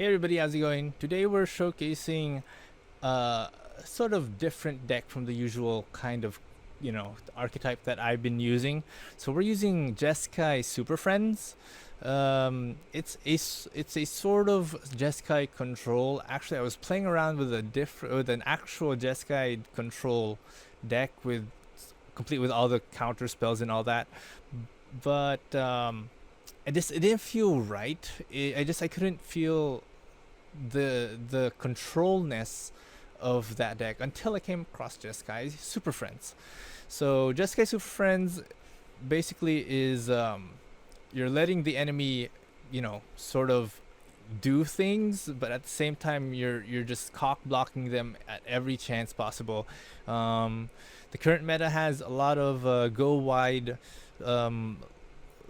Hey everybody, how's it going? Today we're showcasing a sort of different deck from the usual kind of, archetype that I've been using. So we're using Jeskai Superfriends. It's a sort of Jeskai control. Actually, I was playing around with an actual Jeskai control deck complete with all the counter spells and all that, but it didn't feel right. I couldn't feel the controlness of that deck until I came across Jeskai Super Friends. So Jeskai Super Friends basically is you're letting the enemy, sort of do things, but at the same time you're just cock blocking them at every chance possible. The current meta has a lot of go wide um,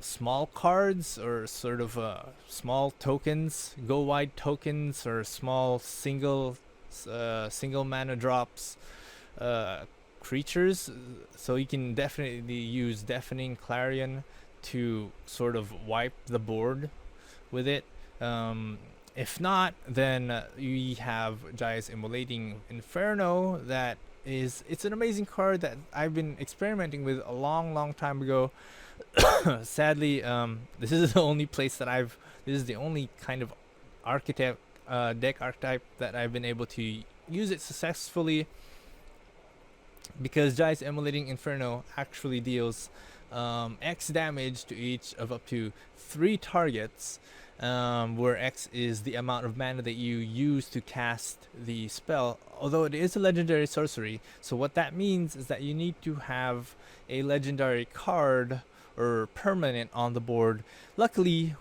small cards or sort of small tokens, go wide tokens, or small single mana drops uh, creatures. So you can definitely use Deafening Clarion to sort of wipe the board with it. If not, then we have Jaya's Immolating Inferno. It's an amazing card that I've been experimenting with a long time ago. Sadly, this is the only place that this is the only kind of deck archetype that I've been able to use it successfully, because Jaya's Emulating Inferno actually deals X damage to each of up to 3 targets, where X is the amount of mana that you use to cast the spell, although it is a legendary sorcery. So what that means is that you need to have a legendary card or permanent on the board. Luckily,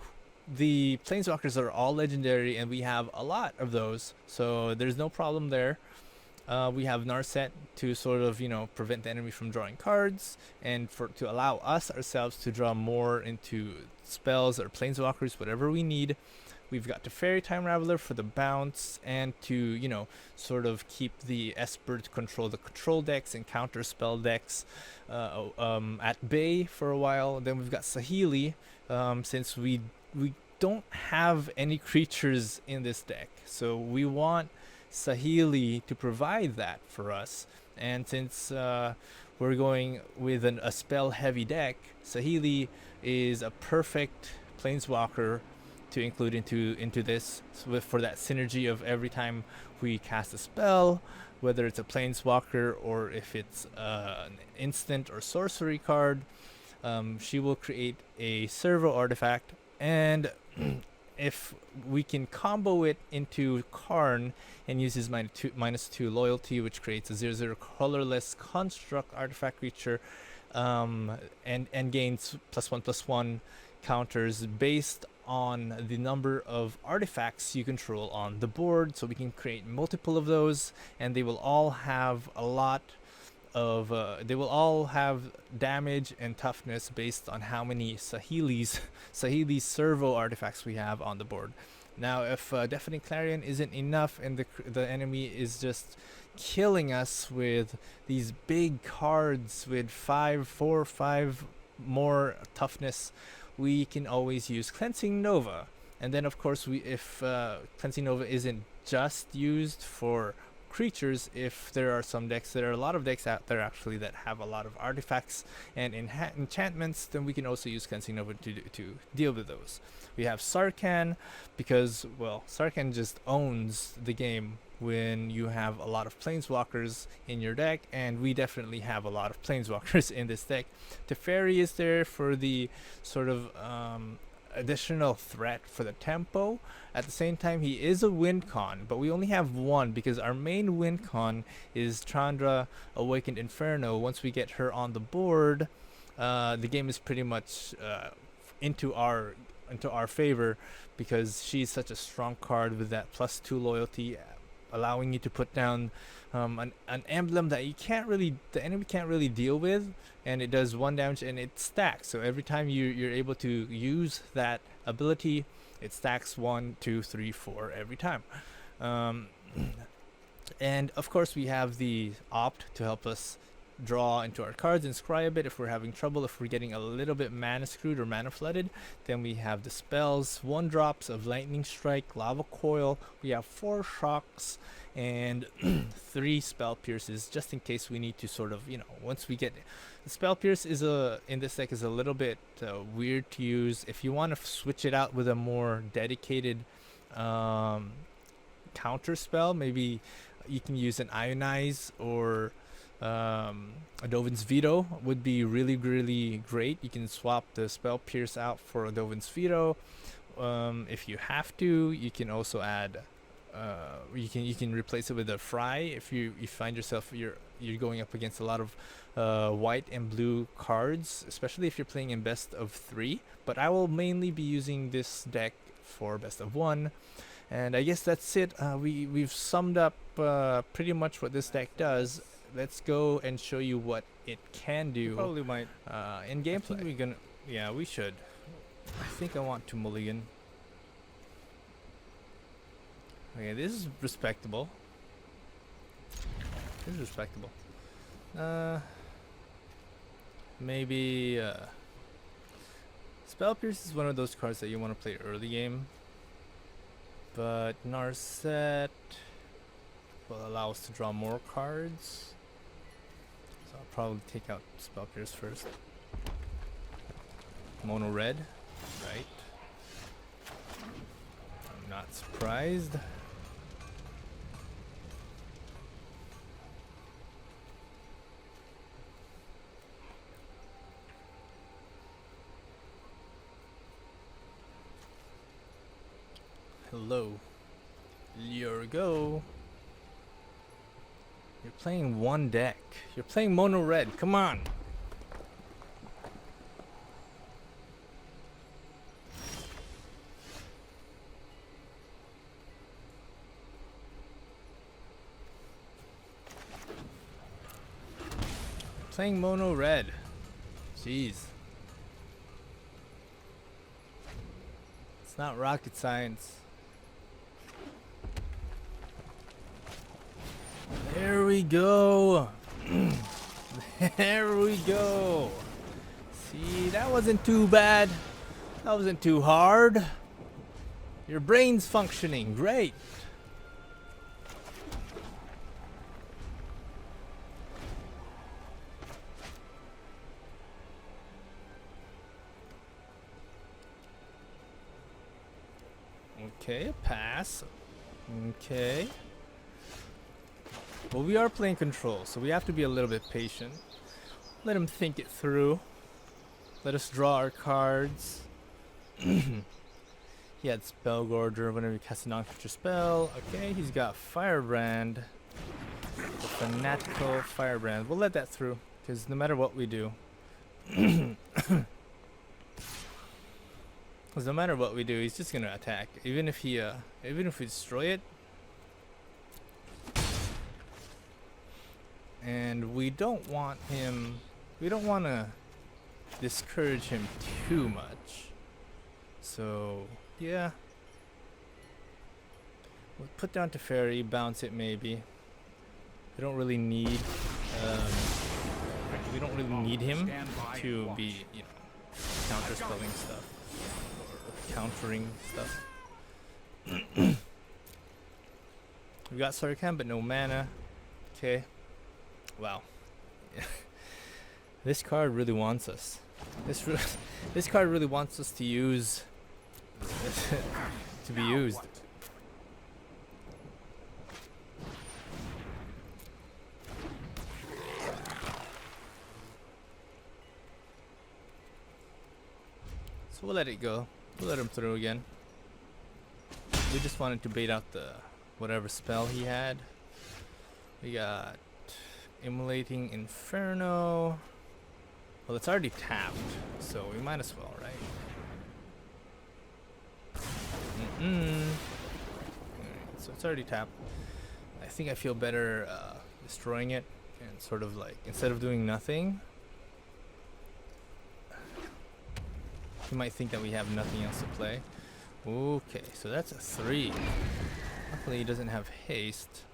the planeswalkers are all legendary and we have a lot of those, so there's no problem there. We have Narset to sort of prevent the enemy from drawing cards, and to allow us ourselves to draw more into spells or planeswalkers, whatever we need. We've got Teferi Time Raveler for the bounce, and to sort of keep the Esper to control the control decks and counter spell decks at bay for a while. Then we've got Saheeli, since we don't have any creatures in this deck, so we want Saheeli to provide that for us. And since we're going with a spell heavy deck, Saheeli is a perfect planeswalker to include into this, for that synergy of every time we cast a spell, whether it's a planeswalker or if it's an instant or sorcery card, she will create a servo artifact. And if we can combo it into Karn and use his -2 loyalty, which creates a 0/0 colorless construct artifact creature, and gains +1/+1 counters based on the number of artifacts you control on the board. So we can create multiple of those, and they will all have they will all have damage and toughness based on how many Saheeli's servo artifacts we have on the board. Now, if Deafening Clarion isn't enough and the enemy is just killing us with these big cards with 5 more toughness, we can always use Cleansing Nova. And then, of course, if Cleansing Nova isn't just used for creatures, if there are a lot of decks out there actually that have a lot of artifacts and enchantments, then we can also use Cleansing Nova to deal with those. We have Sarkhan, because, well, Sarkhan just owns the game when you have a lot of planeswalkers in your deck, and we definitely have a lot of planeswalkers in this deck. Teferi is there for the sort of additional threat for the tempo. At the same time, he is a win con, but we only have one because our main win con is Chandra Awakened Inferno. Once we get her on the board, the game is pretty much into our favor, because she's such a strong card with that +2 loyalty, allowing you to put down an emblem that the enemy can't really deal with, and it does 1 damage and it stacks. So every time you're able to use that ability, it stacks 1, 2, 3, 4 every time. And of course, we have the opt to help us draw into our cards and scry a bit if we're having trouble. If we're getting a little bit mana screwed or mana flooded, then we have the spells, 1-drops of Lightning Strike, Lava Coil. We have 4 shocks and 3 spell pierces, just in case we need to sort of, once we get the spell pierce is in this deck is a little bit weird to use. If you want to switch it out with a more dedicated counter spell, maybe you can use an Ionize or a Dovin's Veto would be really, really great. You can swap the spell pierce out for a Dovin's Veto. If you have to, you can also add you can replace it with a Fry if you find yourself you're going up against a lot of white and blue cards, especially if you're playing in best of 3. But I will mainly be using this deck for best of 1. And I guess that's it. We've summed up pretty much what this deck does. Let's go and show you what it can do. Probably might in gameplay. Yeah, we should. I think I want to mulligan. Okay, this is respectable. This is respectable. Maybe Spell Pierce is one of those cards that you want to play early game. But Narset will allow us to draw more cards. So I'll probably take out Spell Pierce first. Mono red, right? I'm not surprised. Hello. Here we go. You're playing one deck. You're playing mono red. Come on. Playing mono red. Jeez. It's not rocket science. There we go. There we go. See, that wasn't too bad. That wasn't too hard. Your brain's functioning. Great. Okay, a pass. Okay. Well, we are playing control, so we have to be a little bit patient. Let him think it through. Let us draw our cards. He had Spellgorger whenever you cast a non-creature spell. Okay, he's got Firebrand. The Fanatical Firebrand. We'll let that through, because no matter what we do. Because no matter what we do, he's just gonna attack. Even if we destroy it. And we don't want to discourage him too much. So, yeah. We'll put down Teferi, bounce it maybe. We don't really need him to be, counter spelling stuff or countering stuff. We got Sarkhan but no mana. Okay. Wow. This card really wants us. This card really wants us to use to be used. So we'll let it go. We'll let him through again. We just wanted to bait out the whatever spell he had. We got Immolating Inferno. Well, it's already tapped, so we might as well, right? Alright, so it's already tapped. I think I feel better destroying it and sort of like, instead of doing nothing, you might think that we have nothing else to play. Okay, so that's a 3. Luckily he doesn't have haste.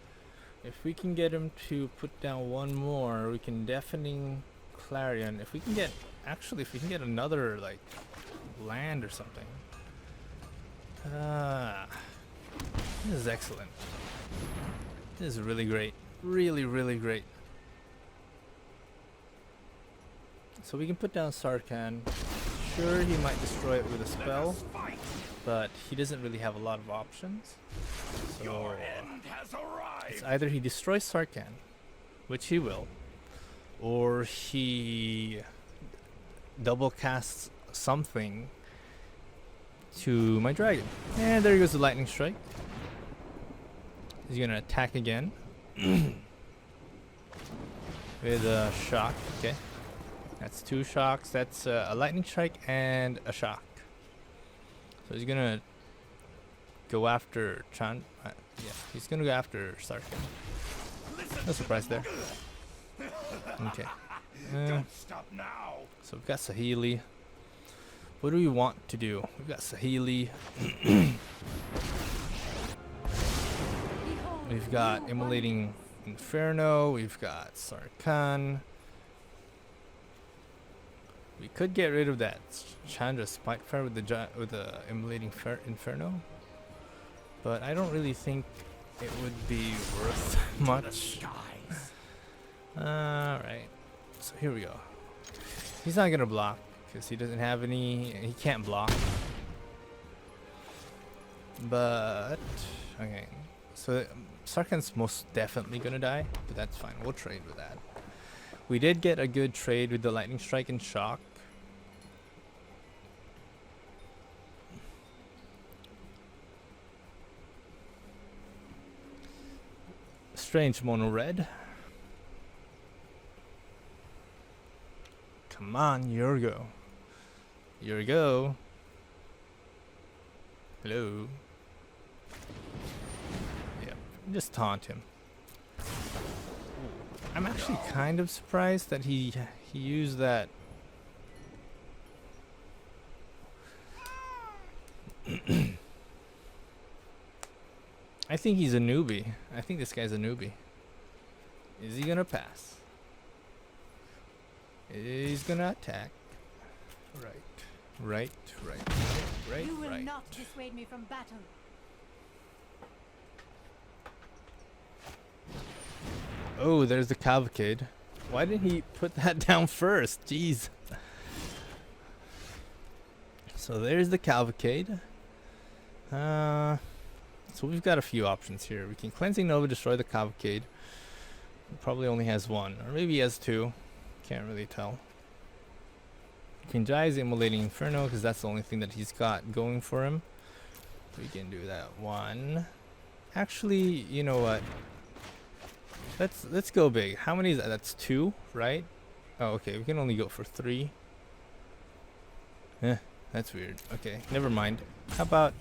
If we can get him to put down one more, we can deafening Clarion. If we can get, actually, if we can get another like land or something. This is excellent. This is really great. Really, really great. So we can put down Sarkhan. Sure, he might destroy it with a spell, but he doesn't really have a lot of options. So it's either he destroys Sarkhan, which he will, or he double casts something to my dragon. And there goes the lightning strike. He's gonna attack again with a shock. Okay, that's 2 shocks. That's a lightning strike and a shock. So he's gonna go after Chan. Yeah, he's gonna go after Sarkhan. No surprise there. Okay. Don't stop now. So we've got Saheeli. What do we want to do? We've got Saheeli. We've got Immolating Inferno. We've got Sarkhan. We could get rid of that Chandra Spitefire with the Immolating Inferno, but I don't really think it would be worth much. Alright, so here we go. He's not gonna block because he doesn't have any. He can't block. But okay, so Sarkhan's most definitely gonna die, but that's fine. We'll trade with that. We did get a good trade with the lightning strike and shock. Strange mono red. Come on, Yurgo. Yurgo. Hello. Yeah, just taunt him. I'm actually kind of surprised that he used that. I think he's a newbie. I think this guy's a newbie. Is he gonna pass? He's gonna attack. Right. You will not dissuade me from battle. Oh, there's the cavalcade. Why didn't he put that down first? Jeez. So there's the cavalcade. So we've got a few options here. We can Cleansing Nova, destroy the cavalcade. He probably only has 1, or maybe he has 2. Can't really tell. We can Jai's Immolating Inferno because that's the only thing that he's got going for him. We can do that 1. Actually, you know what? Let's go big. How many is that? That's 2, right? Oh, okay. We can only go for 3. That's weird. Okay, never mind. How about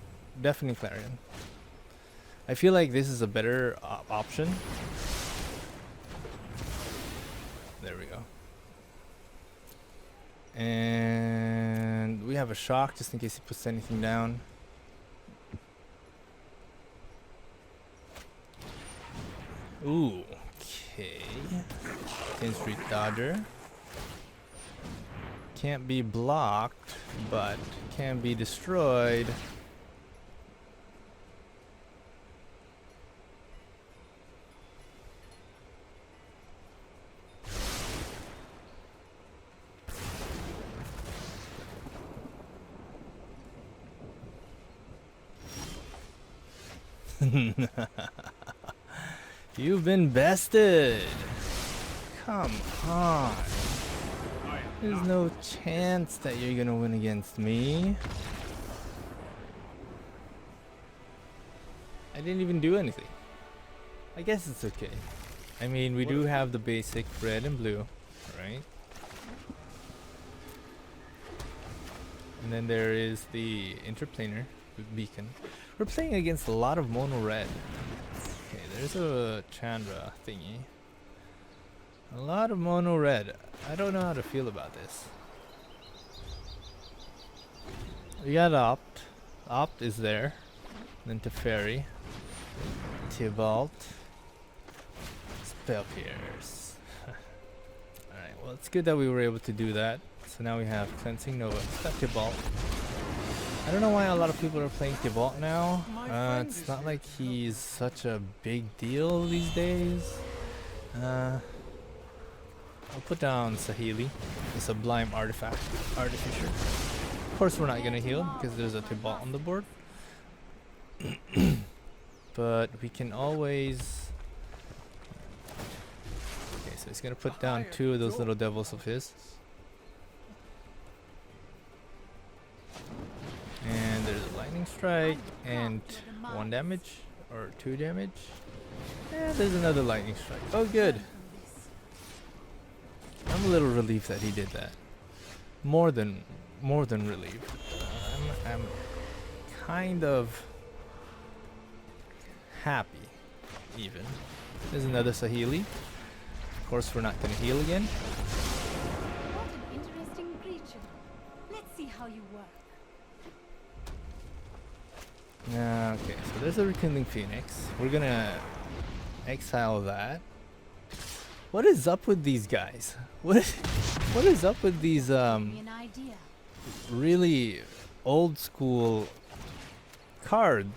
Deafening Clarion? I feel like this is a better option. There we go. And we have a shock just in case he puts anything down. Ooh, okay. 10th Street Dodger. Can't be blocked, but can be destroyed. You've been bested. Come on. There's no chance that you're gonna win against me. I didn't even do anything. I guess it's okay. I mean, we do have the basic red and blue, right? And then there is the interplanar with beacon. We're playing against a lot of mono red. Okay, there's a Chandra thingy. A lot of mono red. I don't know how to feel about this. We got Opt. Opt is there. Then Teferi. Tibalt. Spell Pierce. Alright, well it's good that we were able to do that. So now we have Cleansing Nova. It's got Tibalt. I don't know why a lot of people are playing Tibalt now. It's not like he's such a big deal these days. I'll put down Saheeli, the Sublime Artificer. Of course we're not gonna heal because there's a Tibalt on the board. But we can always... Okay, so he's gonna put down 2 of those little devils of his. And there's a Lightning Strike and 1 damage or 2 damage. And there's another Lightning Strike. Oh good. I'm a little relieved that he did that. More than relieved. I'm kind of happy even. There's another Saheeli. Of course we're not gonna heal again. What an interesting creature. Let's see how you work. Okay, so there's a Rekindling Phoenix. We're gonna exile that. What is up with these guys? What is up with these Give me an idea. really old school cards?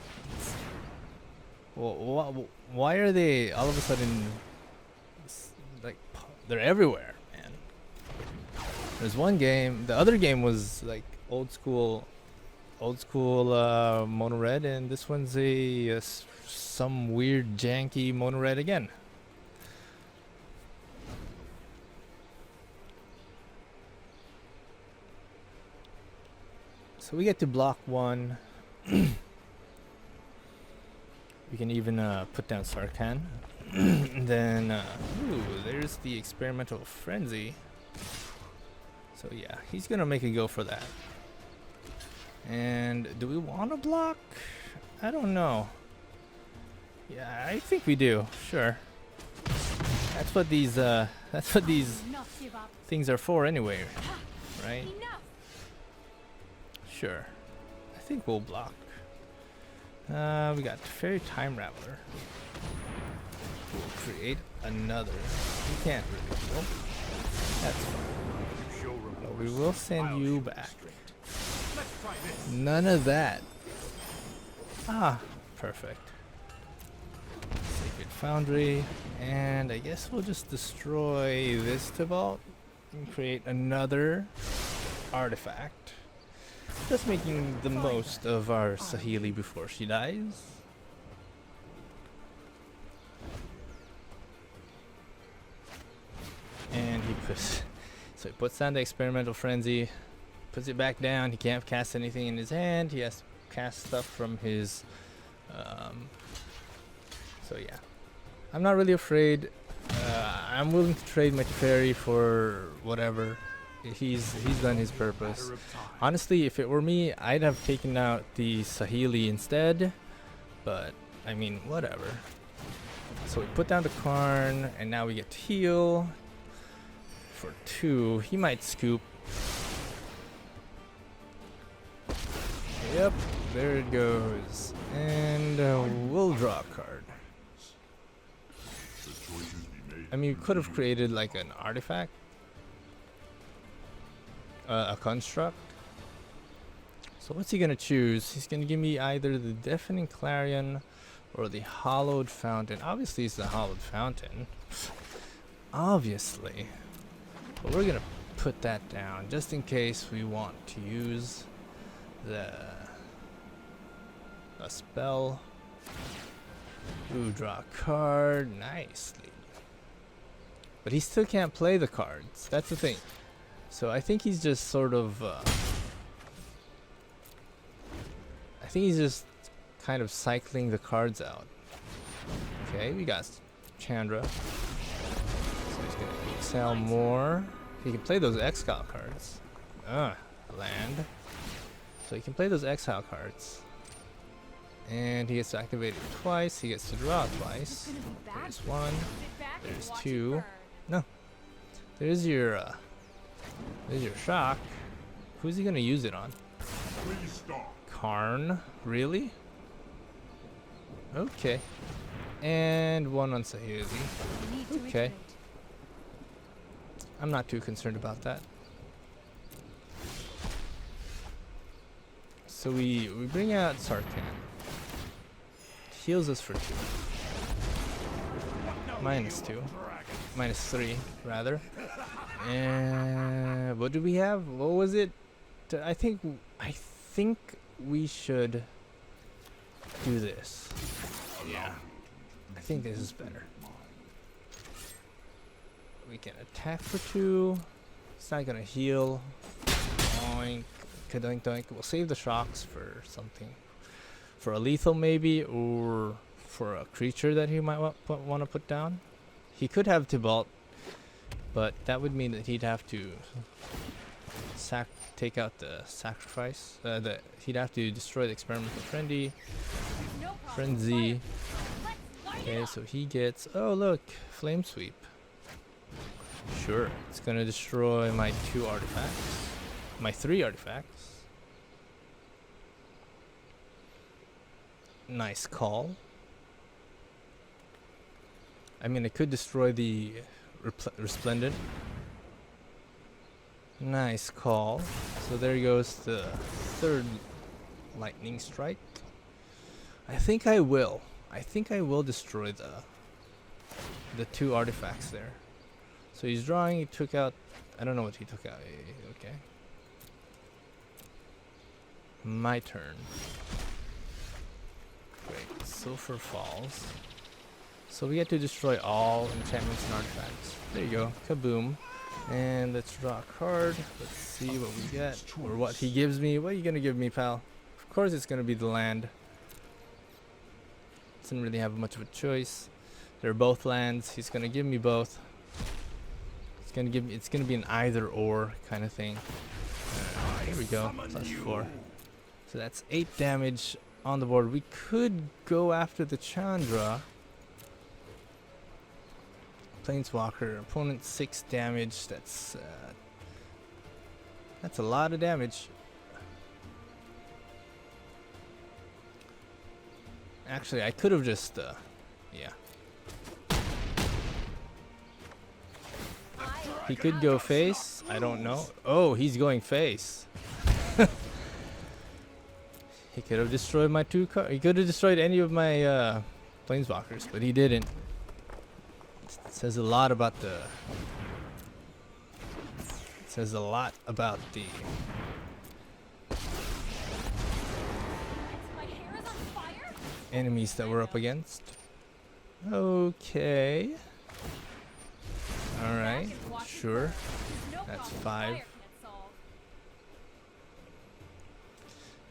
Well, why are they all of a sudden like they're everywhere, man? There's one game, the other game was like old school mono red, and this one's a some weird janky mono red again. So we get to block 1. We can even put down Sarkhan. Then ooh, there's the Experimental Frenzy. So yeah, he's gonna make a go for that. And do we want to block? I don't know. Yeah, I think we do. Sure. That's what these things are for anyway, right? Sure. I think we'll block. We got Fairy Time Raveler. We'll create another. We can't really heal. That's fine. But we will send you back. None of that. Ah, perfect. Sacred Foundry. And I guess we'll just destroy this Tibalt and create another artifact. Just making the most of our Saheeli before she dies. And so he puts down the Experimental Frenzy, puts it back down. He can't cast anything in his hand. He has to cast stuff from his so yeah, I'm not really afraid. I'm willing to trade my Teferi for whatever. He's done his purpose. Honestly, if it were me, I'd have taken out the Saheeli instead, but I mean, whatever. So we put down the Karn, and now we get to heal for 2. He might scoop. Yep, there it goes. And we'll draw a card. I mean, we could have created like an artifact. A construct. So what's he gonna choose? He's gonna give me either the Deafening Clarion or the Hallowed Fountain. Obviously it's the Hallowed Fountain. Obviously. But we're gonna put that down just in case we want to use a spell. Ooh, draw a card. Nicely. But he still can't play the cards. That's the thing. So I think he's just sort of I think he's just kind of cycling the cards out. Okay, we got Chandra. So he's gonna exile more. He can play those exile cards. Land. So he can play those exile cards. And he gets to activate it twice. He gets to draw twice. There's 1. There's 2. No. There's your shock. Who's he gonna use it on? Karn? Really? Okay. and one on Sahizi. We need to Okay. iterate. I'm not too concerned about that. So we bring out Sarkhan. Heals us for 2. -2. -3 rather. And what do we have? What was it? I think we should do this. Yeah. I think this is better. We can attack for 2. It's not gonna heal. Doink, doink, doink. We'll save the shocks for something. For a lethal maybe, or for a creature that he might want to put down. He could have Tibalt, but that would mean that he'd have to take out the sacrifice. He'd have to destroy the experimental No problem. frenzy. Let's light it Okay, up. so he gets. Oh look, flame sweep. Sure, it's gonna destroy my 2 artifacts, my 3 artifacts. Nice call. I mean, it could destroy the resplendent. Nice call. So there goes the 3rd lightning strike. I think I will destroy the 2 artifacts there. So he's drawing. He took out. I don't know what he took out. Okay. My turn. Great. Sulfur falls. So we get to destroy all enchantments and artifacts. There you go. Kaboom. And let's draw a card. Let's see what we get. Or what he gives me. What are you going to give me, pal? Of course it's going to be the land. Doesn't really have much of a choice. They're both lands. He's going to give me both. It's gonna be an either or kind of thing. There we go. +4. So that's 8 damage on the board. We could go after the Chandra. Planeswalker. Opponent 6 damage. That's a lot of damage. Actually, I could have just yeah. He could go face. I don't know. Oh, he's going face. He could have destroyed my 2 cards. He could have destroyed any of my planeswalkers, but he didn't. It says a lot about the. It says a lot about the. My hair is on fire. Enemies that we're up against. Okay. All right. Sure. No That's problem. 5. Fire can't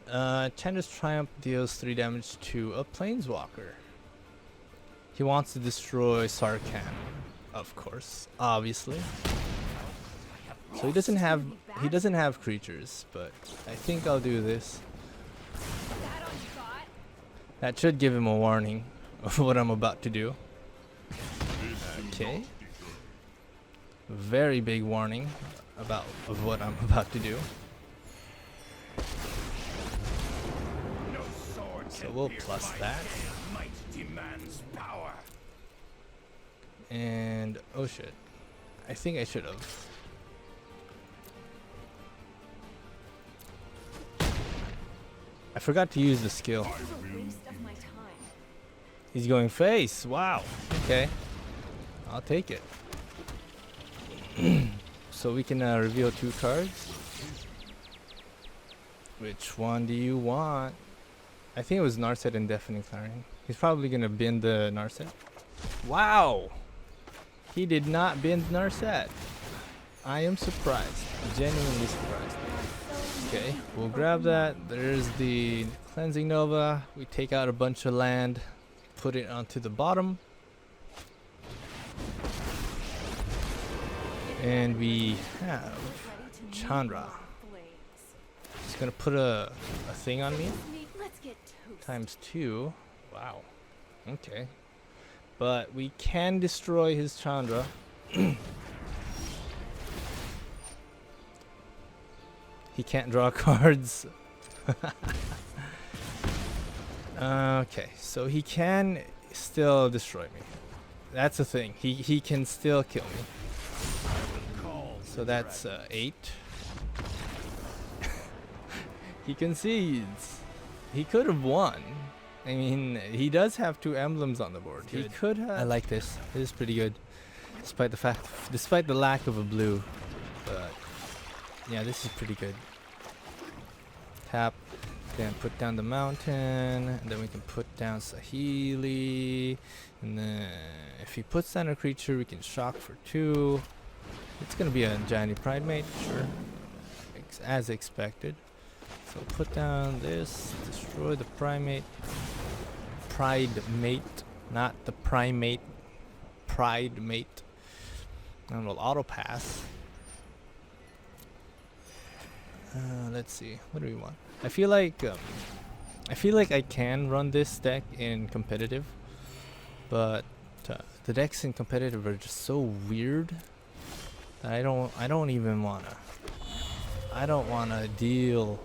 solve. Chandra's Triumph deals 3 damage to a Planeswalker. He wants to destroy Sarkhan, of course, obviously. So he doesn't have creatures, but I think I'll do this. That all you got? That should give him a warning of what I'm about to do. Okay. Very big warning of what I'm about to do. No sword So can we'll pierce plus my that. veil. Might demands power. And oh shit. I think I should have. I forgot to use the skill. This is a waste of my time. He's going face. Wow. Okay. I'll take it. So we can reveal 2 cards. Which one do you want? I think it was Narset and Deafening Clarion. He's probably gonna bin the Narset. Wow! He did not bin Narset. I am surprised. Genuinely surprised. Okay, we'll grab that. There's the Cleansing Nova. We take out a bunch of land, put it onto the bottom. And we have Chandra. He's gonna put a thing on me. Let's get toast. ×2. Wow. Okay. But we can destroy his Chandra. He can't draw cards. Okay, so he can still destroy me. That's the thing. He can still kill me. So that's 8. He concedes. He could have won. I mean, he does have 2 emblems on the board. He could have. I like this. This is pretty good, despite the lack of a blue. But yeah, this is pretty good. Tap, then put down the mountain, and then we can put down Saheeli, and then if he puts down a creature, we can shock for 2. It's gonna be a Giant Pride Mate, sure, as expected. So put down this, destroy the Primate. Pride Mate, not the Primate. Pride Mate. And we'll auto pass. Let's see, what do we want? I feel like I can run this deck in competitive, but the decks in competitive are just so weird that I don't even wanna deal.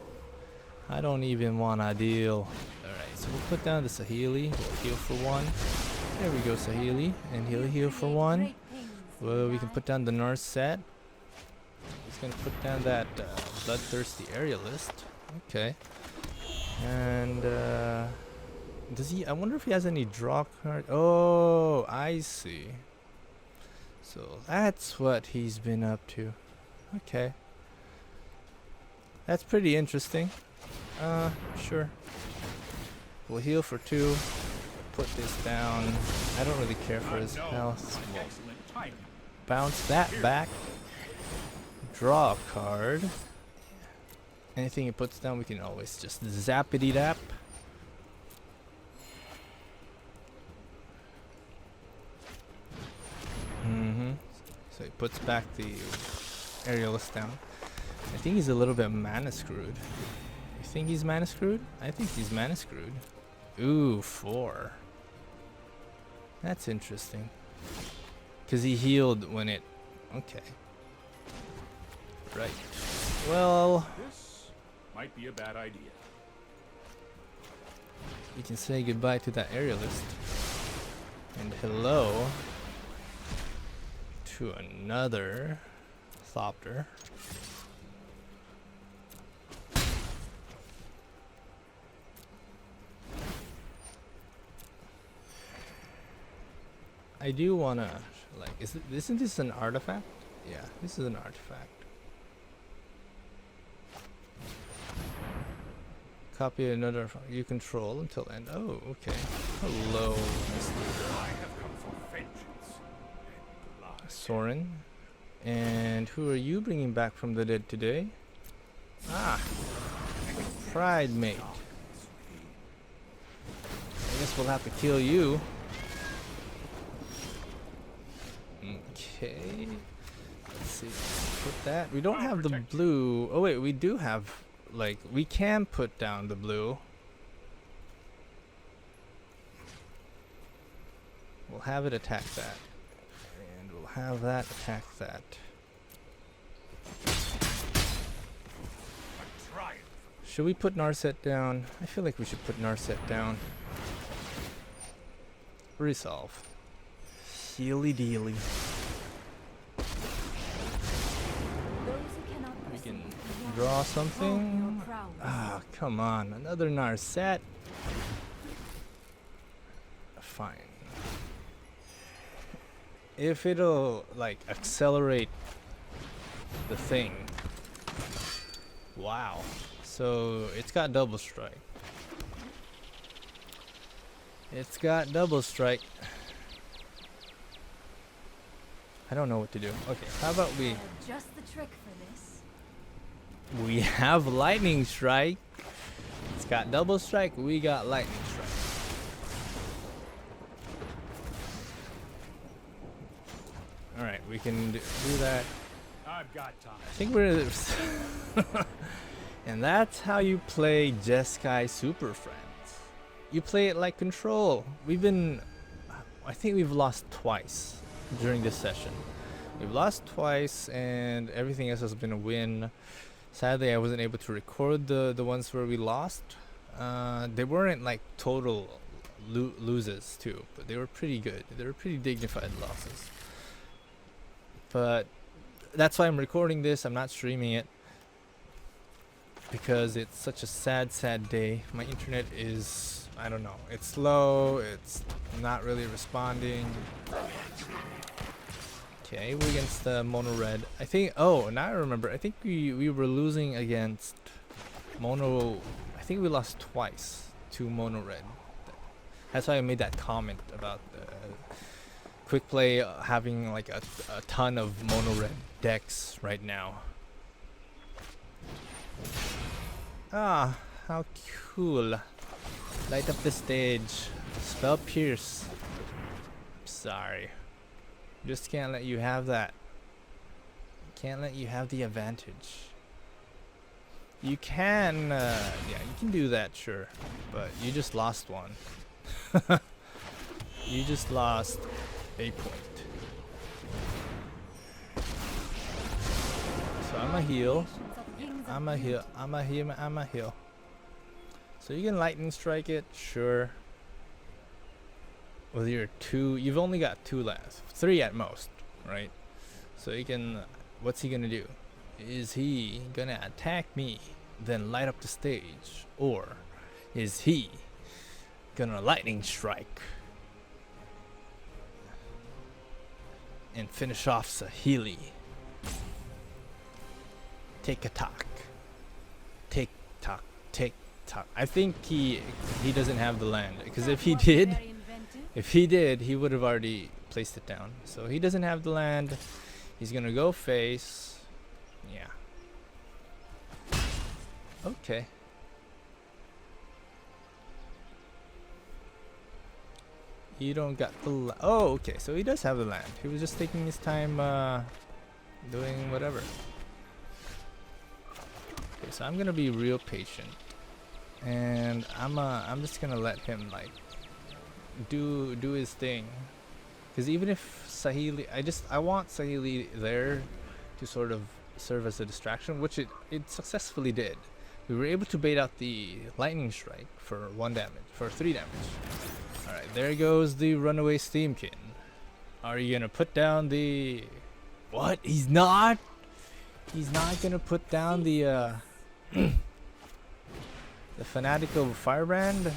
I don't even wanna deal. Alright, so we'll put down the Saheeli. We'll heal for 1. There we go, Saheeli. And he'll heal for 1. Well, we can put down the Narset. He's gonna put down that Bloodthirsty Aerialist. Okay. And does he? I wonder if he has any draw card. Oh, I see. So that's what he's been up to. Okay. That's pretty interesting. Sure. We'll heal for 2. Put this down. I don't really care for his health. We'll bounce that back. Draw a card. Anything he puts down, we can always just zappity dap. So he puts back the Aerialist down. I think he's a little bit mana screwed. You think he's mana screwed? I think he's mana screwed. Ooh, 4. That's interesting. Because he healed when it... Okay. Right. Well... This might be a bad idea. We can say goodbye to that Aerialist. And hello to another Thopter. I do wanna, like, isn't this an artifact? Yeah, this is an artifact. Copy another you control until end. Oh, okay. Hello, Mr. I have come for vengeance and blood. Soren. And who are you bringing back from the dead today? Ah, Pride Mate. I guess we'll have to kill you. Okay. Let's see. Put that. We don't have the blue. Oh wait, we do have. Like, we can put down the blue. We'll have it attack that. And we'll have that attack that. Should we put Narset down? I feel like we should put Narset down. Resolve. Healy dealy. We can draw something. Ah, come on. Another Narset. Fine. If it'll, like, accelerate the thing. Wow. So, it's got double strike. It's got double strike. I don't know what to do. Okay, how about we... Just the trick for this. We have lightning strike. It's got double strike. We got lightning strike. All right, we can do that. I've got time. I think we're. And that's how you play Jeskai Superfriends. You play it like Control. I think we've lost twice during this session. We've lost twice, and everything else has been a win. Sadly, I wasn't able to record the ones where we lost. They weren't like total loses too, but they were pretty good. They were pretty dignified losses. But that's why I'm recording this. I'm not streaming it because it's such a sad day. My internet is, I don't know, it's slow. It's not really responding. Okay, we're against the mono red. I think. Oh, now I remember. I think we were losing against mono. I think we lost twice to mono red. That's why I made that comment about the quick play having like a ton of mono red decks right now. Ah, how cool! Light up the stage. Spell pierce. Sorry. Just can't let you have that. Can't let you have the advantage. You can, yeah, you can do that, sure, but you just lost one. You just lost a point. So I'm a heal. I'm a heal. So you can lightning strike it, sure. With your 2, you've only got 2 lands, 3 at most, right? So you can, what's he gonna do? Is he gonna attack me, then light up the stage? Or is he gonna lightning strike and finish off Sahili? Take a talk. Take talk. Take talk. I think he doesn't have the land, because if he did, he would have already placed it down. So he doesn't have the land. He's gonna go face. Yeah. Okay. You don't got the oh, okay. So he does have the land. He was just taking his time doing whatever. Okay, so I'm gonna be real patient, and I'm just gonna let him like do his thing, because even if Sahili, I want Sahili there to sort of serve as a distraction, which it successfully did. We were able to bait out the lightning strike for 1 damage, for 3 damage. All right, there goes the runaway Steamkin. Are you gonna put down the what? He's not gonna put down the the fanatical firebrand.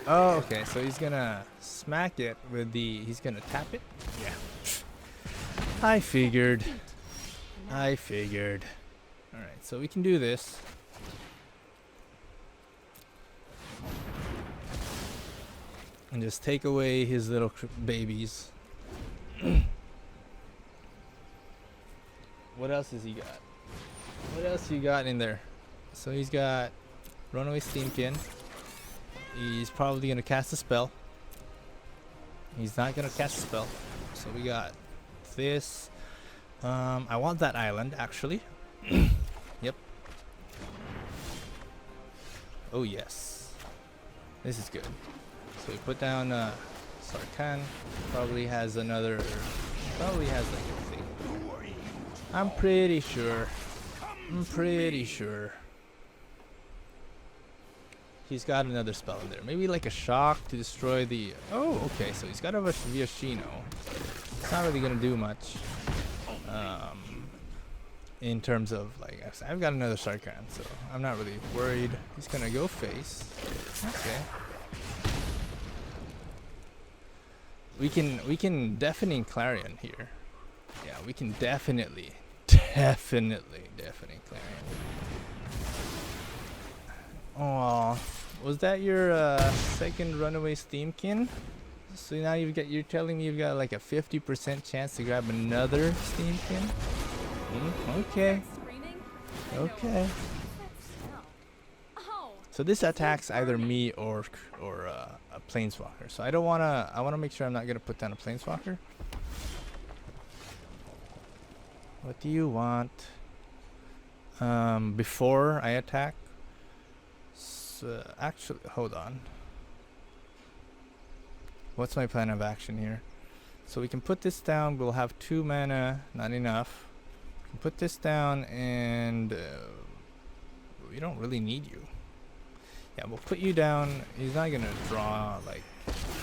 Oh, okay, so he's gonna smack it with the, he's gonna tap it? Yeah. I figured. Alright, so we can do this. And just take away his little babies. What else has he got? What else you got in there? So he's got Runaway Steamkin. He's probably gonna cast a spell. He's not gonna cast a spell. So we got this. I want that island actually. Yep. Oh yes. This is good. So we put down Sarkhan. Probably has another. Probably has like a thing. I'm pretty sure. He's got another spell in there. Maybe like a shock to destroy the... Oh, okay. So he's got a Viashino. It's not really going to do much. In terms of, like... I've got another Sarkhan, so I'm not really worried. He's going to go face. Okay. We can deafening Clarion here. Yeah, we can definitely Clarion. Oh, was that your second runaway Steamkin? So now you're telling me you've got like a 50% chance to grab another Steamkin? Okay. So this attacks either me or a planeswalker. So I wanna make sure I'm not gonna put down a planeswalker. What do you want? Before I attack? Actually, hold on. What's my plan of action here? So we can put this down. We'll have 2 mana, not enough. We can put this down, and we don't really need you. Yeah, we'll put you down. He's not gonna draw, like,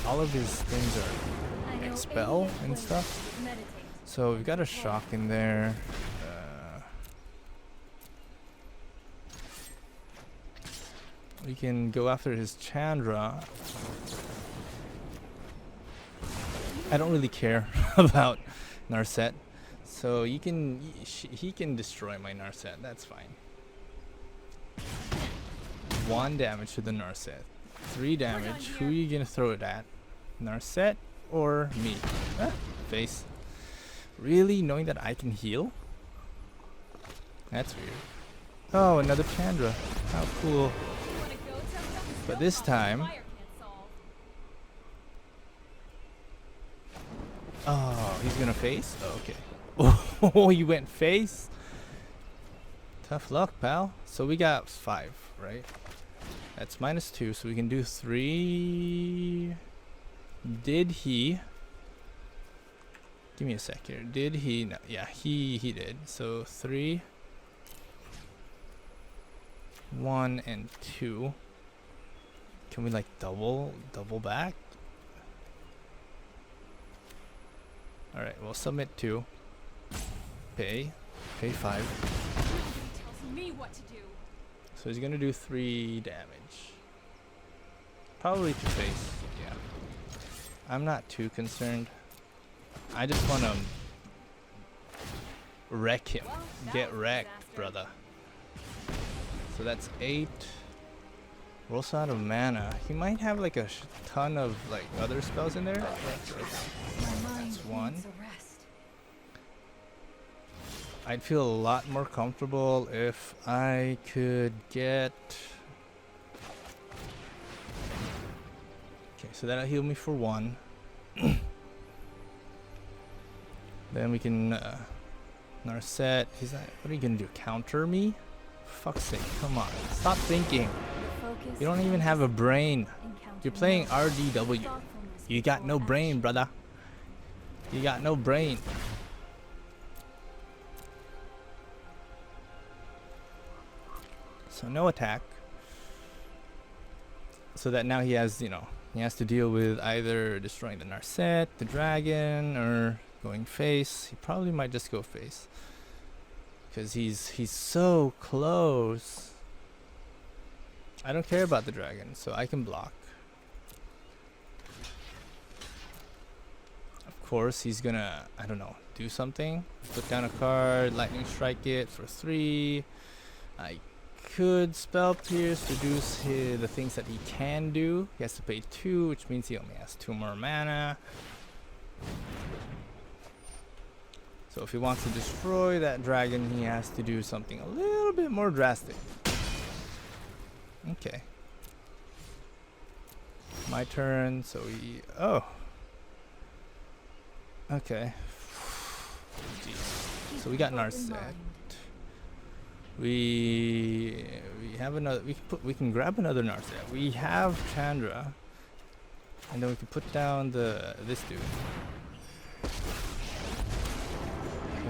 all of his things are I know expel ancient and ways stuff. to meditate. So we've got a shock in there. We can go after his Chandra. I don't really care about Narset, so he can destroy my Narset. That's fine. 1 damage to the Narset. 3 damage. Who are you gonna throw it at? Narset or me? Ah, face. Really? Knowing that I can heal? That's weird. Oh, another Chandra. How cool. But this time... Oh, he's gonna face? Oh, okay. Oh, he went face? Tough luck, pal. So we got 5, right? That's -2, so we can do 3. Did he... Give me a sec here. Did he... No, yeah, he did. So 3, 1, and 2. Can we like double back? Alright, we'll submit 2. Pay 5. Tells me what to do. So he's gonna do 3 damage. Probably to face, yeah. I'm not too concerned. I just wanna wreck him. Well, Get wrecked, brother. So that's 8. We're also out of mana. He might have like a ton of like other spells in there. That's 1. I'd feel a lot more comfortable if I could get... Okay, so that'll heal me for 1. Then we can Narset. He's not, what are you gonna do? Counter me? For fuck's sake, come on. Stop thinking. You don't even have a brain. You're playing RDW. You got no brain, brother. You got no brain. So no attack. So that now he has, you know, he has to deal with either destroying the Narset, the dragon, or going face. He probably might just go face. Because he's so close. I don't care about the dragon, so I can block. Of course, he's gonna, I don't know, do something. Put down a card, lightning strike it for 3. I could spell pierce, reduce the things that he can do. He has to pay 2, which means he only has 2 more mana. So if he wants to destroy that dragon, he has to do something a little bit more drastic. Okay. My turn, so we... Oh! Okay. Jeez. So we got Narset. We have another... We can grab another Narset. We have Chandra. And then we can put down this dude.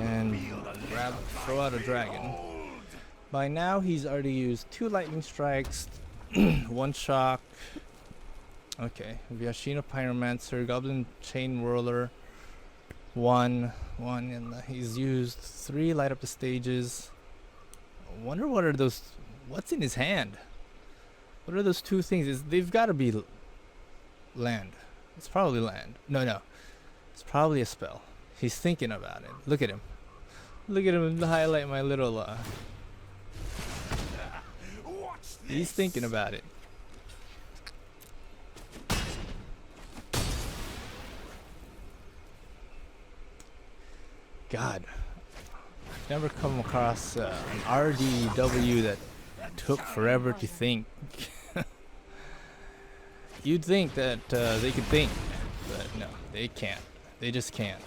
And throw out a dragon. By now he's already used 2 lightning strikes, 1 shock. Okay, Vyashina Pyromancer, Goblin Chain Whirler, 1, and he's used 3 light up the stages. I wonder what are those, what's in his hand? What are those 2 things? They've got to be land. It's probably land. No. It's probably a spell. He's thinking about it. Look at him. Look at him highlight my little He's thinking about it. God, I've never come across an RDW that took forever to think. You'd think that they could think, but no, they can't. They just can't.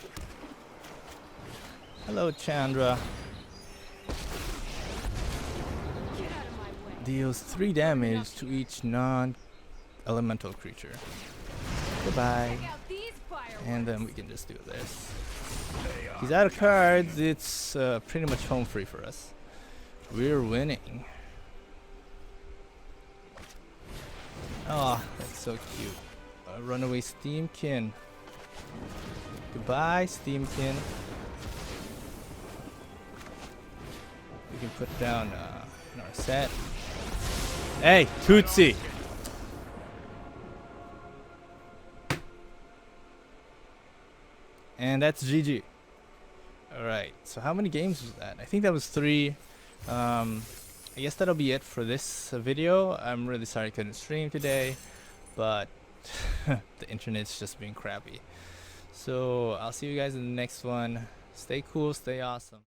Hello, Chandra. Deals 3 damage to each non-elemental creature. Goodbye. And then we can just do this. He's out of cards. It's pretty much home free for us. We're winning. Oh, that's so cute. Runaway Steamkin. Goodbye, Steamkin. We can put down in our set. Hey, Tootsie! And that's GG. Alright, so how many games was that? I think that was 3. I guess that'll be it for this video. I'm really sorry I couldn't stream today, but the internet's just been crappy. So I'll see you guys in the next one. Stay cool, stay awesome.